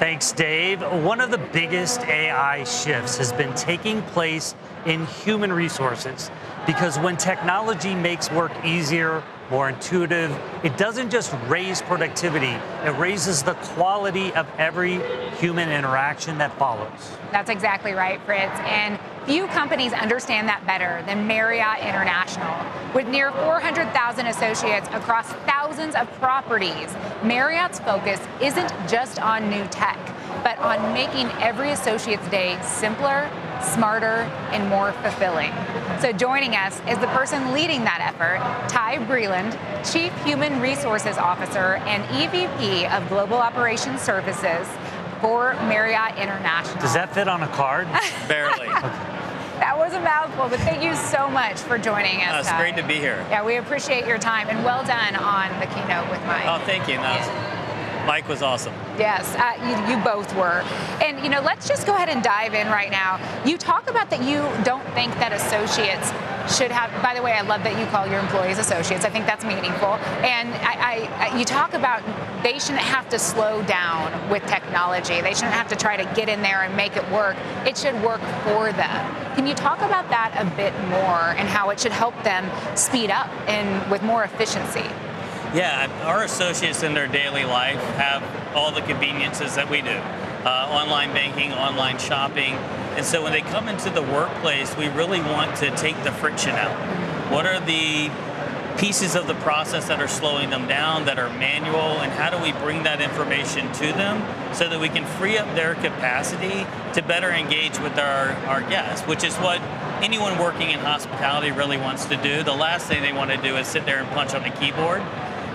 Thanks, Dave. One of the biggest AI shifts has been taking place in human resources, because when technology makes work easier, more intuitive, it doesn't just raise productivity, it raises the quality of every human interaction that follows. That's exactly right, Fritz. And few companies understand that better than Marriott International. With near 400,000 associates across thousands of properties, Marriott's focus isn't just on new tech, but on making every associate's day simpler, smarter, and more fulfilling. So joining us is the person leading that effort, Breland, Chief Human Resources Officer and EVP of Global Operations Services for Marriott International. Does that fit on a card? Barely. That was a mouthful, but thank you so much for joining us. It's great to be here. Yeah, we appreciate your time, and well done on the keynote with Mike. Oh, thank you. Mike was awesome. Yes, you both were. And, let's just go ahead and dive in right now. You talk about that you don't think that associates should have, by the way, I love that you call your employees associates. I think that's meaningful. And you talk about they shouldn't have to slow down with technology. They shouldn't have to try to get in there and make it work. It should work for them. Can you talk about that a bit more and how it should help them speed up and with more efficiency? Yeah, our associates in their daily life have all the conveniences that we do. Online banking, online shopping. And so when they come into the workplace, we really want to take the friction out. What are the pieces of the process that are slowing them down, that are manual, and how do we bring that information to them so that we can free up their capacity to better engage with our guests, which is what anyone working in hospitality really wants to do. The last thing they want to do is sit there and punch on the keyboard.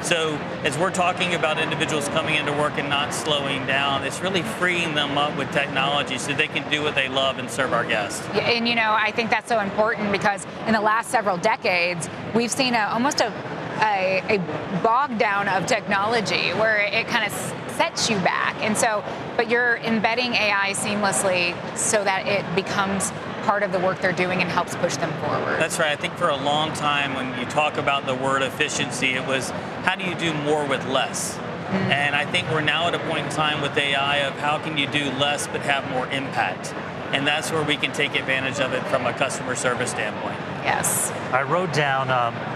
So as we're talking about individuals coming into work and not slowing down, it's really freeing them up with technology so they can do what they love and serve our guests. Yeah, and I think that's so important because in the last several decades, we've seen almost a bog down of technology where it kind of sets you back. And so, but you're embedding AI seamlessly so that it becomes part of the work they're doing and helps push them forward. That's right. I think for a long time when you talk about the word efficiency, it was how do you do more with less? Mm-hmm. And I think we're now at a point in time with AI of how can you do less but have more impact? And that's where we can take advantage of it from a customer service standpoint. Yes. I wrote down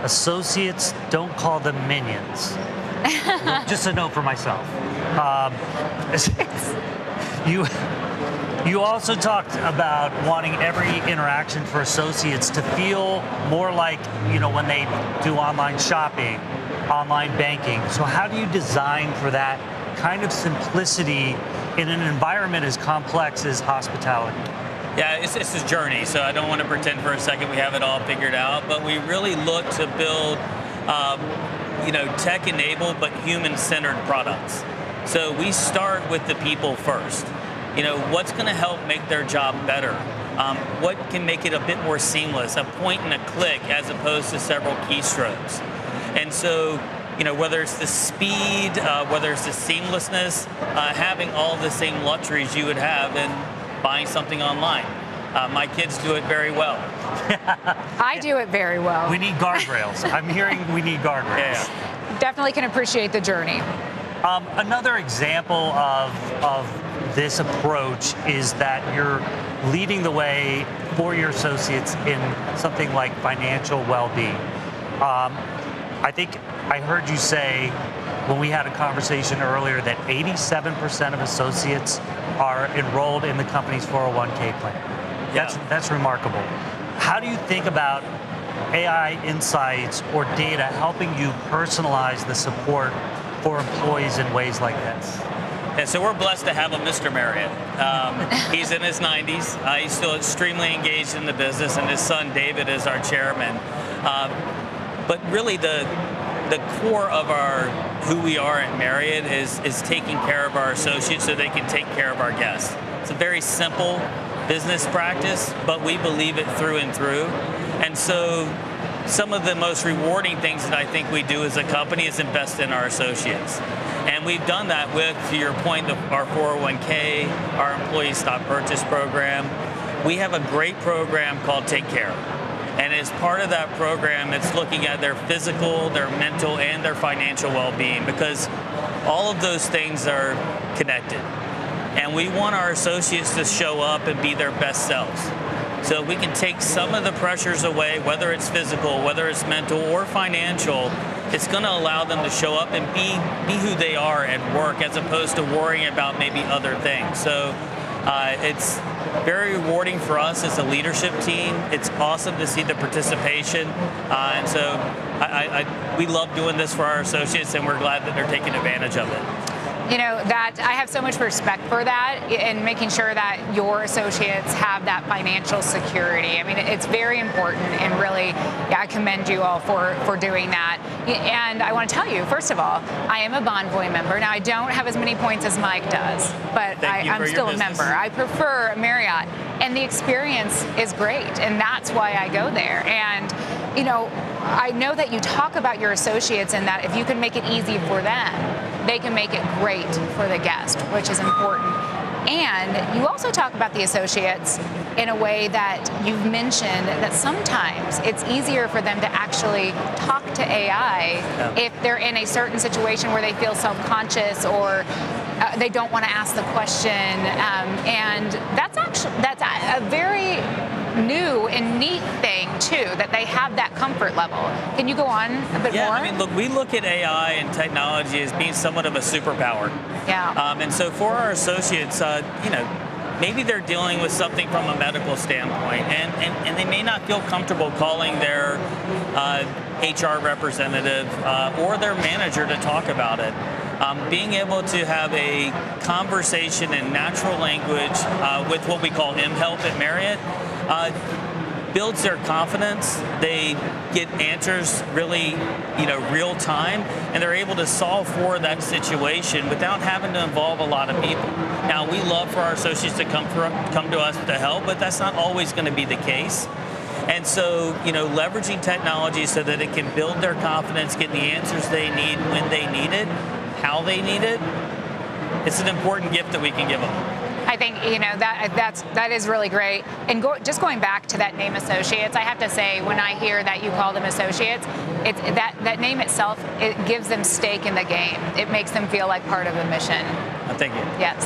associates, don't call them minions. Just a note for myself. You also talked about wanting every interaction for associates to feel more like, when they do online shopping, online banking. So how do you design for that kind of simplicity in an environment as complex as hospitality? Yeah, it's a journey, so I don't want to pretend for a second we have it all figured out, but we really look to build, tech-enabled but human-centered products. So we start with the people first. What's going to help make their job better? What can make it a bit more seamless, a point and a click as opposed to several keystrokes? And so, whether it's the speed, whether it's the seamlessness, having all the same luxuries you would have in buying something online. My kids do it very well. I do it very well. We need guardrails. I'm hearing we need guardrails. Yeah. Definitely can appreciate the journey. Another example of this approach is that you're leading the way for your associates in something like financial well-being. I think I heard you say when we had a conversation earlier that 87% of associates are enrolled in the company's 401k plan. Yeah. That's remarkable. How do you think about AI insights or data helping you personalize the support for employees in ways like this? Yeah, so we're blessed to have a Mr. Marriott. He's in his 90s. He's still extremely engaged in the business, and his son David is our chairman. But really, the core of who we are at Marriott is taking care of our associates so they can take care of our guests. It's a very simple business practice, but we believe it through and through. And so some of the most rewarding things that I think we do as a company is invest in our associates. And we've done that with, to your point, our 401k, our employee stock purchase program. We have a great program called Take Care. And as part of that program, it's looking at their physical, their mental, and their financial well-being, because all of those things are connected. And we want our associates to show up and be their best selves. So we can take some of the pressures away, whether it's physical, whether it's mental or financial. It's going to allow them to show up and be who they are at work, as opposed to worrying about maybe other things. So it's very rewarding for us as a leadership team. It's awesome to see the participation. And so we love doing this for our associates, and we're glad that they're taking advantage of it. You know, that I have so much respect for that, and making sure that your associates have that financial security. I mean, it's very important, and really, I commend you all for doing that. And I want to tell you, first of all, I am a Bonvoy member. Now, I don't have as many points as Mike does, but I'm still a member. I prefer Marriott, and the experience is great, and that's why I go there. And, you know, I know that you talk about your associates, and that if you can make it easy for them, they can make it great for the guest, which is important. And you also talk about the associates in a way that you've mentioned that sometimes it's easier for them to actually talk to AI if they're in a certain situation where they feel self-conscious, or they don't want to ask the question. And that's a very new and neat thing too, that they have that comfort level. Can you go on a bit more? Yeah, I mean, look, we look at AI and technology as being somewhat of a superpower. Yeah. And so for our associates, you know, maybe they're dealing with something from a medical standpoint, and they may not feel comfortable calling their HR representative or their manager to talk about it. Being able to have a conversation in natural language with what we call mHelp at Marriott builds their confidence. They get answers really, real time, and they're able to solve for that situation without having to involve a lot of people. Now, we love for our associates to come to us to help, but that's not always going to be the case. And so, leveraging technology so that it can build their confidence, get the answers they need when they need it, how they need it, it's an important gift that we can give them. I think that is really great. And just going back to that name, associates, I have to say, when I hear that you call them associates, it's that name itself, it gives them stake in the game. It makes them feel like part of the mission. Thank you. Yes.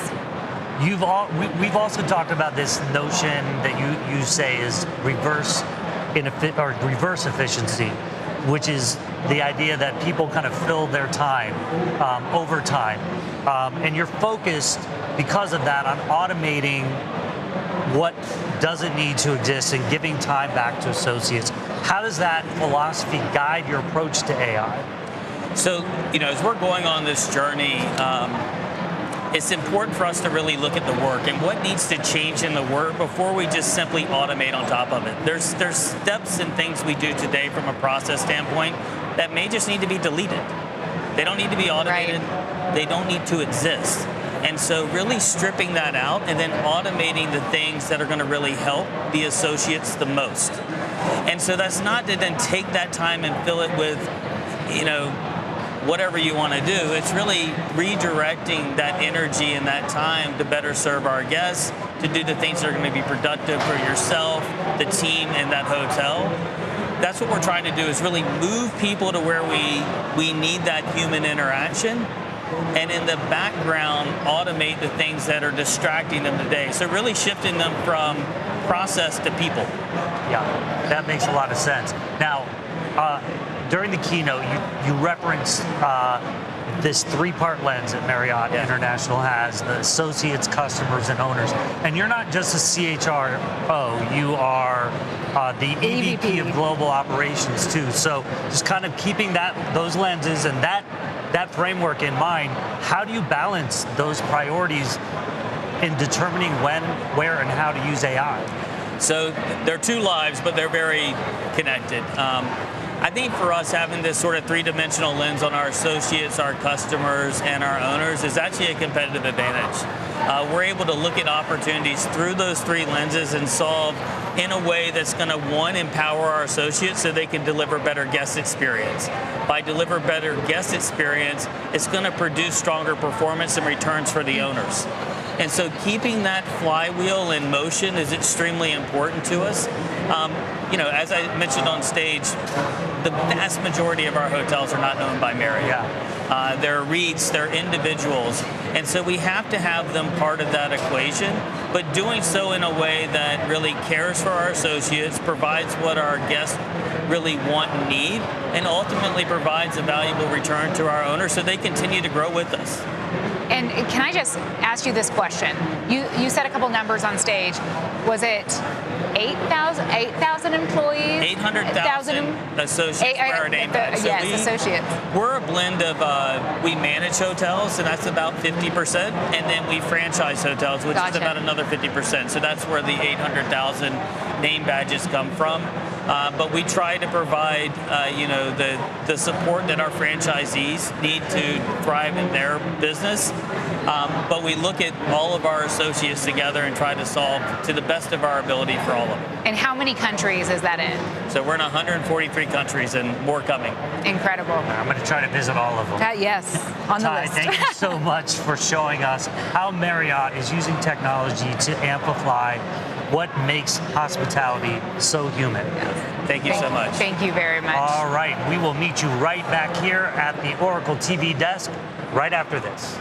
We've also talked about this notion that you say is reverse efficiency, which is the idea that people kind of fill their time over time. And you're focused, because of that, on automating what doesn't need to exist and giving time back to associates. How does that philosophy guide your approach to AI? So, as we're going on this journey, it's important for us to really look at the work and what needs to change in the work before we just simply automate on top of it. There's steps and things we do today from a process standpoint that may just need to be deleted. They don't need to be automated. Right. They don't need to exist. And so really stripping that out and then automating the things that are going to really help the associates the most. And so that's not to then take that time and fill it with, whatever you want to do. It's really redirecting that energy and that time to better serve our guests, to do the things that are going to be productive for yourself, the team, and that hotel. That's what we're trying to do, is really move people to where we need that human interaction, and in the background, automate the things that are distracting them today. So really shifting them from process to people. Yeah, that makes a lot of sense. Now, during the keynote, you referenced this three-part lens that Marriott International has, the associates, customers, and owners. And you're not just a CHRO, you are the EVP of Global Operations too. So just kind of keeping those lenses and that framework in mind, how do you balance those priorities in determining when, where, and how to use AI? So they're two lives, but they're very connected. I think for us, having this sort of three-dimensional lens on our associates, our customers, and our owners is actually a competitive advantage. We're able to look at opportunities through those three lenses and solve in a way that's going to, one, empower our associates so they can deliver better guest experience. By deliver better guest experience, it's going to produce stronger performance and returns for the owners. And so keeping that flywheel in motion is extremely important to us. As I mentioned on stage, the vast majority of our hotels are not owned by Marriott. Yeah. They're REITs, they're individuals. And so we have to have them part of that equation, but doing so in a way that really cares for our associates, provides what our guests really want and need, and ultimately provides a valuable return to our owners so they continue to grow with us. And can I just ask you this question? You said a couple numbers on stage. Was it 8,000 employees? 800,000 associates for our name badge. So yes, associates. We're a blend of, we manage hotels, and that's about 50%, and then we franchise hotels, which is about another 50%. So that's where the 800,000 name badges come from. But we try to provide, the support that our franchisees need to thrive in their business. But we look at all of our associates together and try to solve to the best of our ability for all of them. And how many countries is that in? So we're in 143 countries and more coming. Incredible. I'm going to try to visit all of them. Yes, on the Ty, list. thank you so much for showing us how Marriott is using technology to amplify what makes hospitality so human. Thank you so much. Thank you very much. All right, we will meet you right back here at the Oracle TV desk right after this.